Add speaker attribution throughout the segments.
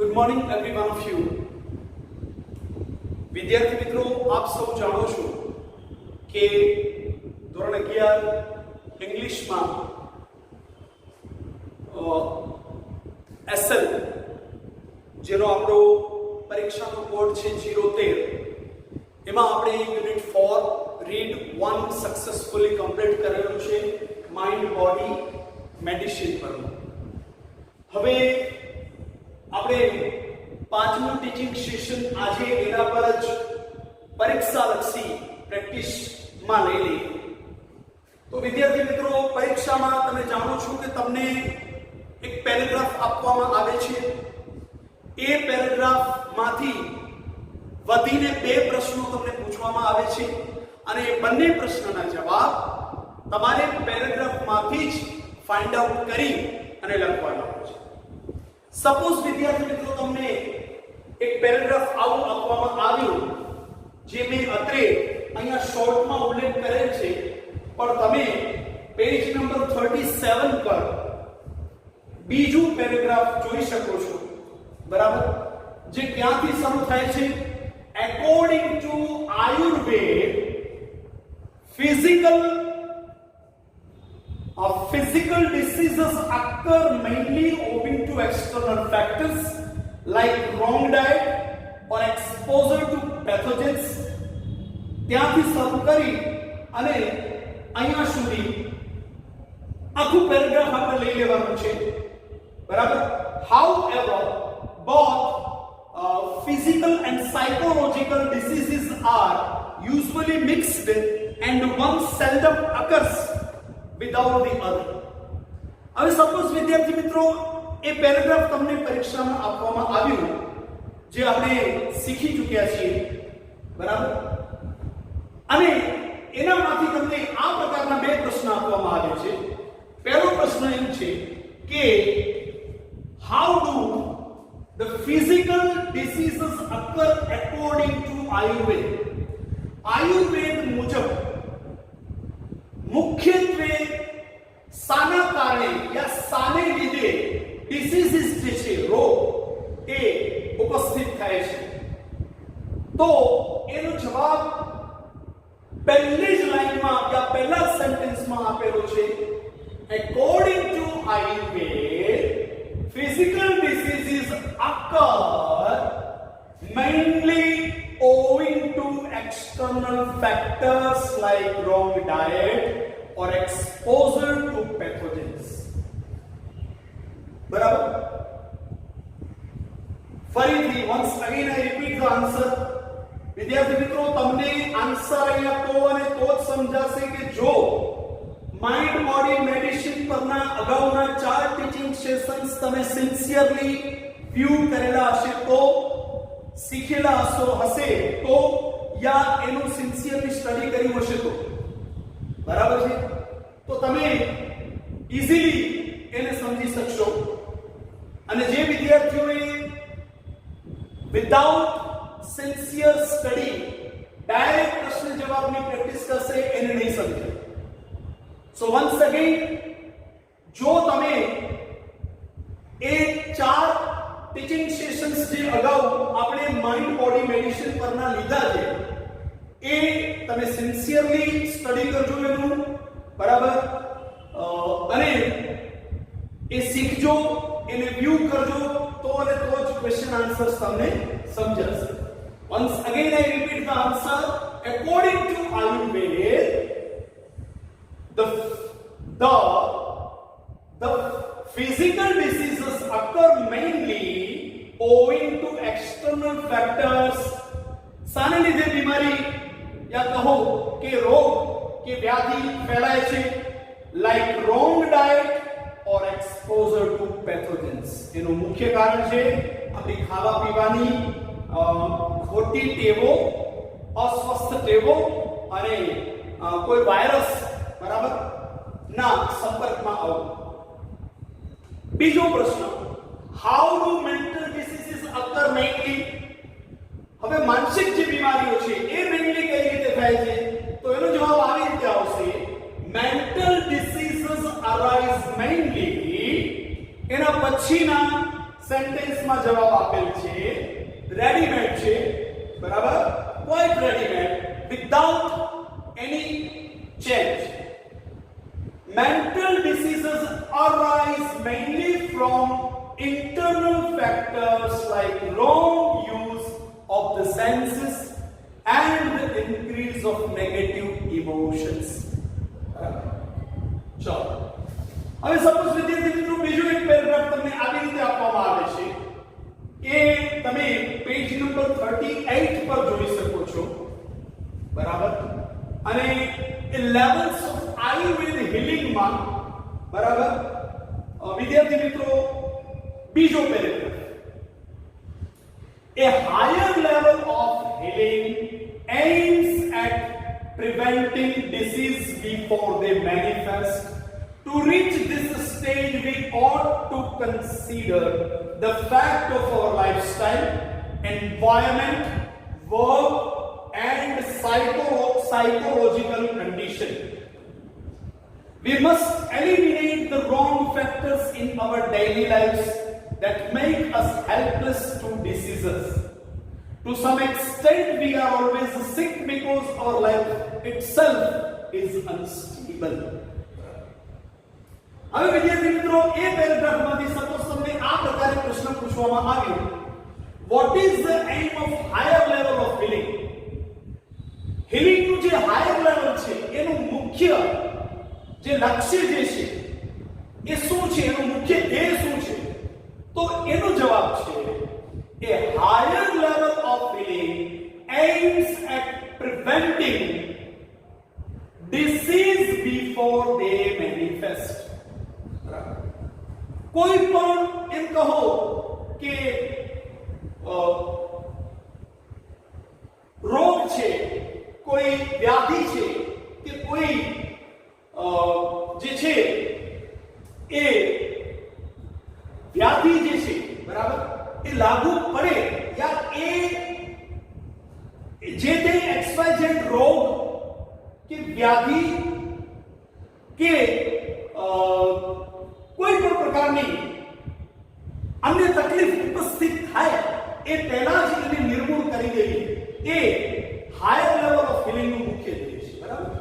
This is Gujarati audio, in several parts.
Speaker 1: Good morning every one of you. વિદ્યાર્થી મિત્રો, આપ સૌ જાણો છો કે ધોરણ 11 ઇંગ્લિશમાં એસએલ જેનો આપણો પરીક્ષાનો કોડ છે 013, એમાં આપણે યુનિટ 4 રીડ 1 સક્સેસફુલી કમ્પ્લીટ કરેલું છે, માઇન્ડ બોડી મેડિસિન પરનું. હવે આપણે પાંચમું ટીચિંગ સેશન આજે એના પર જ પરીક્ષાલક્ષી પ્રેક્ટિસમાં લઈ લઈએ. તો વિદ્યાર્થી મિત્રો, પરીક્ષામાં તમે જાણો છો કે તમને એક પેરેગ્રાફ આપવામાં આવે છે. એ પેરેગ્રાફમાંથી વધીને 2 પ્રશ્નો તમને પૂછવામાં આવે છે અને એ બંને પ્રશ્નના જવાબ તમારે પેરેગ્રાફમાંથી જ ફાઇન્ડ આઉટ કરી અને લખવાના હોય છે. સપોઝ વિદ્યાર્થી મિત્રો, તમને એક પેરેગ્રાફ આવું આપવામાં આવ્યું જે મેં અત્રે અહીંયા શોર્ટમાં ઉલ્લેખ કરેલ છે, પણ તમે પેજ નંબર 37 પર બીજું પેરેગ્રાફ જોઈ શકો છો, બરાબર? જે ક્યાંથી શરૂ થાય છે? According to Ayurveda, physical diseases occur mainly owing to external factors like wrong diet or exposure to pathogens. ત્યાંથી શરૂ કરી અને અહીંયા સુધી આખું પેરેગ્રાફ આપણે લઈ લેવાનું છે, બરાબર? However, both physical and psychological diseases are usually mixed and one seldom occurs without the other. હવે સપોઝ વિદ્યાર્થી મિત્રો, એ પેરેગ્રાફ તમને પરીક્ષામાં આપવામાં આવ્યું જે આપણે શીખી ચૂક્યા છીએ, બરાબર? અને એનામાંથી તમને આ પ્રકારના 2 પ્રશ્ન આપવામાં આવે છે. પહેલો પ્રશ્ન એમ છે કે how do the physical diseases occur according to Ayurveda? Ayurveda મુજબ મુખ્યત્વે સાના કારણે યા સાને લીધે ડિસીઝીસ જે છે, રોગ, એ ઉપસ્થિત થાય છે? તો એનો જવાબ પહેલી જ લાઈનમાં યા પહેલા સેન્ટેન્સમાં આપેલો છે. According to Ayurveda, physical diseases occur mainly owing to external factors like wrong diet or exposure to pathogens. બરાબર? ફરીથી once again I repeat the answer. વિદ્યાર્થી મિત્રો, તમને આન્સર અહીંયા તો અને તો જ સમજાશે કે જો માઇન્ડ બોડી મેડિસિન પરના અગાઉના 4 ટીચિંગ સેશન્સ તમે સિન્સિયરલી વ્યૂ કરેલા હશે, તો શીખેલા હશે તો, યા એનું સિન્સિયરલી સ્ટડી કર્યું હશે તો, બરાબર છે? તો તમે ઈઝીલી એને સમજી શકશો. અને જે વિદ્યાર્થીઓએ વિધાઉટ સિન્સિયર સ્ટડી ડાયરેક્ટ પ્રશ્ન જવાબની પ્રેક્ટિસ કરશે, એને નહીં સમજે. સો વન્સ અગેન, જો તમે એ 4 ટીચિંગ સેશન્સ જે અગાઉ આપણે માઇન્ડ બોડી મેડિસિન પરના લીધા છે, એ તમે સિન્સિયરલી સ્ટડી કરજો એનું, બરાબર? અને એ શીખજો, એને વ્યૂ કરજો, તો અને તો જ ક્વેશ્ચન આન્સર્સ તમને સમજાશે. once again I repeat the answer. According to Ayurveda, the physical diseases occur mainly owing to external factors. સાને લીધે બીમારી યા કહો કે રોગ કે વ્યાધિ ફેલાય છે? like wrong diet or exposure to pathogens. એનું મુખ્ય કારણ છે આપણી ખાવા પીવાની ખોટી ટેવો, અસ્વસ્થ ટેવો અને કોઈ વાયરસ, બરાબર, ના સંપર્કમાં આવવું. બીજો પ્રશ્ન, how do mental diseases occur mainly? હવે માનસિક જે બીમારીઓ છે એ મેઇનલી કઈ રીતે થાય છે? તો એનો જવાબ આવી રીતે આવશે. mental diseases arise mainly એના પછીના સેન્ટેન્સમાં જવાબ આપેલ છે રેડીમેડ છે, બરાબર, quite readymade, without any change. Mental diseases arise mainly from internal factors like wrong use of the senses and the increase of negative emotions. ચલો, હવે સપોઝ વિદ્યાર્થી મિત્રો બીજો એક પેરેગ્રાફ તમને આવી રીતે આપવામાં આવે છે કે તમે પેજ નંબર 38 પર જોઈ શકો છો, બરાબર, અને levels of આયુર્વેદ હીલિંગ માં, બરાબર, વિદ્યાર્થી મિત્રો બીજો paragraph, a higher level of healing aims at preventing disease before they manifest. To reach this stage we ought to consider the fact of our lifestyle, environment, work and psychological condition. We must eliminate the wrong factors in our daily lives that make us helpless to diseases. To some extent, we are always sick because our life itself is unstable. હવે વિદ્યાર્થી મિત્રો એ પેરેગ્રાફમાંથી સપોઝ તમને આ પ્રકારે પ્રશ્ન પૂછવામાં આવ્યો, what is the aim of higher level of healing? healing નું જે હાયર લેવલ છે એનું મુખ્ય જે લક્ષ્ય જે છે એ શું છે, એનું મુખ્ય ધ્યેય શું છે? તો એનો જવાબ છે a higher level of healing aims at preventing disease before they manifest. કોઈ પણ એમ કહો કે રોગ છે, કોઈ વ્યાધિ છે કે કોઈ જે છે એ વ્યાધિ જે છે, બરાબર, એ લાગુ પડે યા એ જે તે XYZ રોગ કે વ્યાધિ કે કોઈ પણ પ્રકારની અન્ય તકલીફ ઉપસ્થિત થાય એ પહેલા જ એને નિર્મૂળ કરી દેવી એ હાયર લેવલ ઓફ હીલિંગ નું મુખ્ય ધ્યેય છે, બરાબર.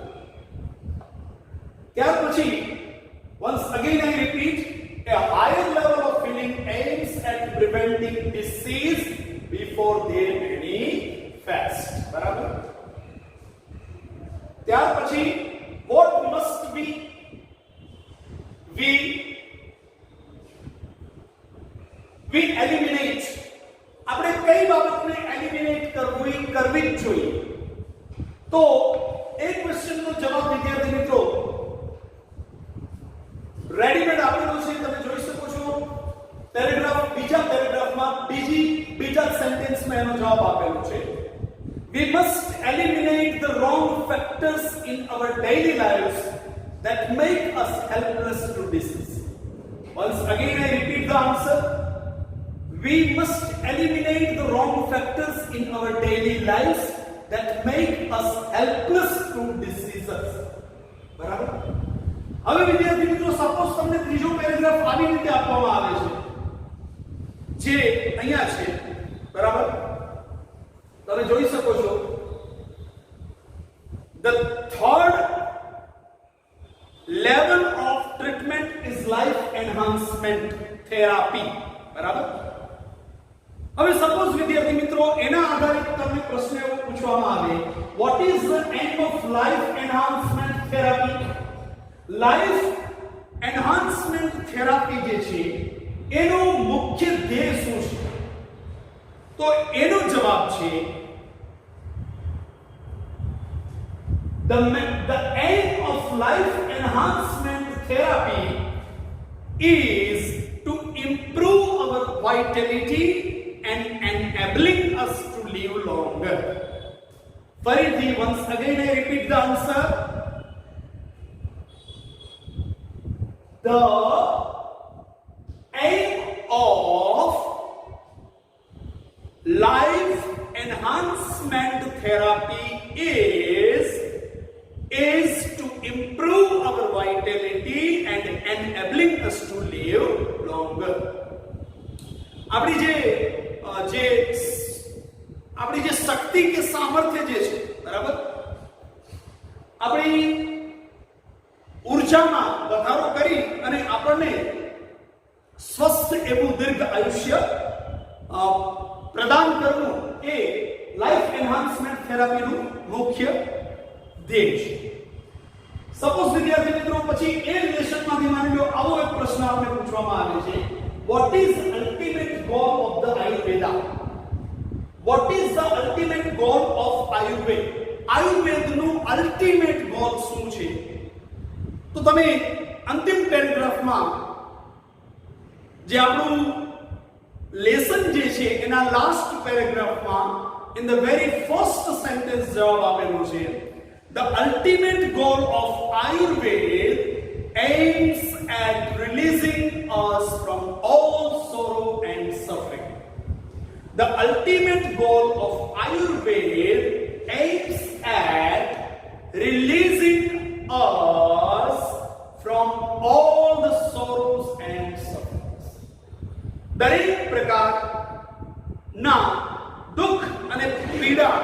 Speaker 1: ત્યાર પછી once again I repeat, a higher level of healing aims at preventing disease before they manifest, બરાબર. ત્યાર પછી what must be we eliminate, આપણે કઈ બાબતને એલિમિનેટ કરવી જ જોઈએ? તો એ ક્વેશ્ચનનો જવાબ વિદ્યાર્થી મિત્રો રેડીમેડ આપેલો છે, તમે જોઈ શકો છો પેરેગ્રાફ, બીજા પેરેગ્રાફમાં બીજા સેન્ટેન્સમાં એનો જવાબ આપેલો છે. We must eliminate the wrong factors in our daily lives that make us helpless to disease. Once again I repeat the answer. We must eliminate the wrong factors in our daily lives that make us helpless to diseases. બરાબર. હવે વિદ્યાર્થી મિત્રો સપોઝ તમને ત્રીજો પેરેગ્રાફ આવી રીતે આપવામાં આવે છે જે અહીંયા છે, બરાબર, તમે જોઈ શકો છો. The third level of treatment is life enhancement therapy, બરાબર. હવે સપોઝ વિદ્યાર્થી મિત્રો એના આધારિત તમને પ્રશ્ન એવો પૂછવામાં આવે, what is the aim of life enhancement therapy? Life enhancement therapy જે છે એનો મુખ્ય ધ્યેય શું છે? તો એનો જવાબ છે the aim of life enhancement therapy is to improve our vitality and enabling us to live longer. Farithi, once again I repeat the answer. The aim of life enhancement therapy is to improve our vitality and enabling us to live longer. આપણી જે શક્તિ કે સામર્થ્ય જે છે, બરાબર, આપણી ઉર્જામાં વધારો કરી અને આપણને સ્વસ્થ એવું દીર્ઘ આયુષ્ય પ્રદાન કરવું એ લાઈફ એન્હાન્સમેન્ટ થેરાપીનું મુખ્ય ધ્યેય છે. સપોઝ વિદ્યાર્થી મિત્રો પછી એ લેસનમાંથી માની લો આવો એક પ્રશ્ન આપણે પૂછવામાં આવે છે, what is ultimate goal of the Ayurveda? What is the ultimate goal of Ayurveda? આયુર્વેદનું અલ્ટિમેટ ગોલ શું છે? તો તમે અંતિમ પેરેગ્રાફમાં જે આપણું લેસન જે છે એના last પેરેગ્રાફમાં in the very first sentence જવાબ આપેલો છે, the ultimate goal of Ayurveda aims at releasing us from all sorrow and suffering. The ultimate goal of Ayurveda aims at releasing us from all the sorrows and sufferings. દરેક પ્રકારના દુઃખ અને પીડા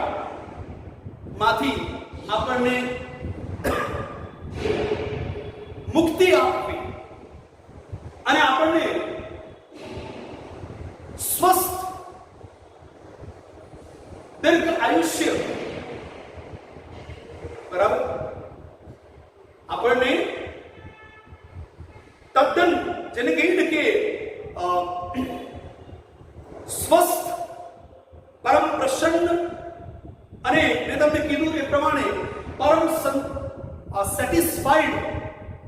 Speaker 1: માંથી આપણને મુક્તિ આપવી અને આપણને સ્વસ્થ દીર્ઘ આયુષ્ય, બરાબર, આપણને તદ્દન જેને કહીએ કે સ્વસ્થ, પરમ પ્રસન્ન અને મેં તમને કીધું એ પ્રમાણે પરમ સેટિસ્ફાઈડ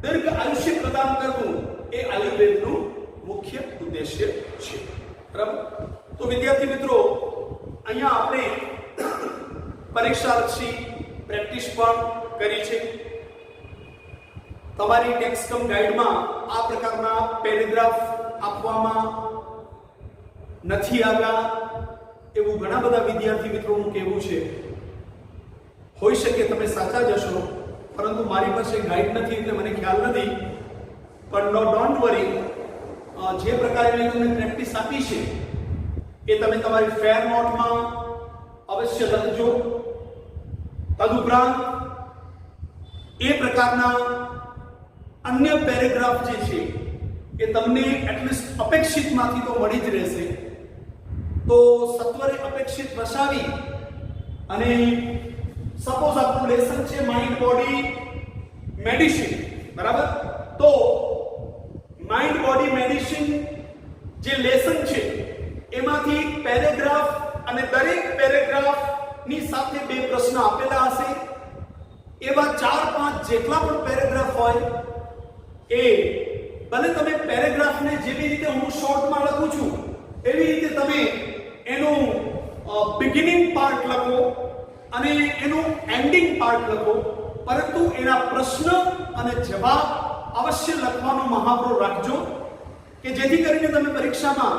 Speaker 1: દીર્ઘ આયુષ્ય પ્રદાન કરવું એ આયુર્વેદનું મુખ્ય ઉદ્દેશ્ય છે, બરાબર. તો વિદ્યાર્થી મિત્રો, અહીંયા આપણે પરીક્ષાલક્ષી પ્રેક્ટિસ પણ કરી છે. તમારી ટેક્સ્ટકમ ગાઈડમાં આ પ્રકારના પેરેગ્રાફ આપવામાં નથી આવ્યા એવું ઘણા બધા વિદ્યાર્થી મિત્રોનું કહેવું છે. હોઈ શકે તમે સાચા જ હશો, પરંતુ મારી પાસે ગાઈડ નથી એટલે મને ખ્યાલ નથી. પણ ડોન્ટ વરી, જે પ્રકારે મેં તમને પ્રેક્ટિસ આપી છે એ તમે તમારી ફેર નોટમાં અવશ્ય લખજો. તદુપરાંત એ પ્રકારના અન્ય પેરેગ્રાફ જે છે એ તમને એટલીસ્ટ અપેક્ષિતમાંથી તો મળી જ રહેશે. તો સત્વરે અપેક્ષિત વસાવી અને સપોઝ આપણું લેસન છે માઇન્ડ બોડી મેડિસિન, બરાબર. તો માઇન્ડ બોડી મેડિસિન જે લેસન છે એમાંથી પેરેગ્રાફ અને દરેક પેરેગ્રાફની સાથે બે પ્રશ્ન આપેલા હશે. એવા 4-5 જેટલા પણ પેરેગ્રાફ હોય એ ભલે તમે પેરેગ્રાફને જેવી રીતે હું શોર્ટમાં લખું છું એવી રીતે તમે એનું બિગિનિંગ પાર્ટ લખો અને એનું એન્ડિંગ પાર્ટ લખો, પરંતુ એના પ્રશ્ન અને જવાબ અવશ્ય લખવાનો મહાવરો રાખજો કે જેથી કરીને તમે પરીક્ષામાં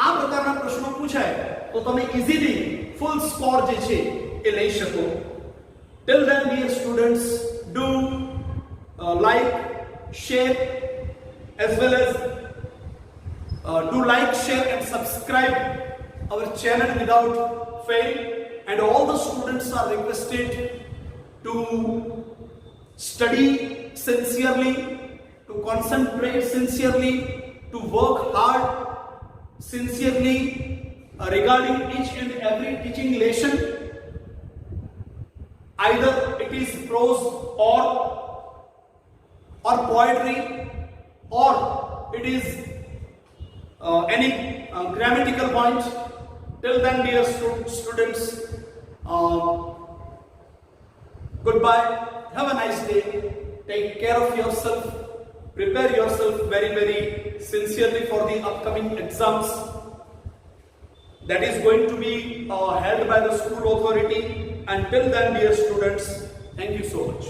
Speaker 1: આ પ્રકારના પ્રશ્નો પૂછાય તો તમે ઇઝીલી ફૂલ સ્કોર જે છે એ લઈ શકો. Till then, dear students, do like, share, as well as do like, share and subscribe our channel without fail. And all the students are requested to study sincerely, to concentrate sincerely, to work hard sincerely regarding each and every teaching lesson. Either it is prose or poetry, or it is any grammatical point. Till then, dear students, goodbye. Have a nice day. Take care of yourself. Prepare yourself very, very sincerely for the upcoming exams that is going to be held by the school authority. Until then, dear students, thank you so much.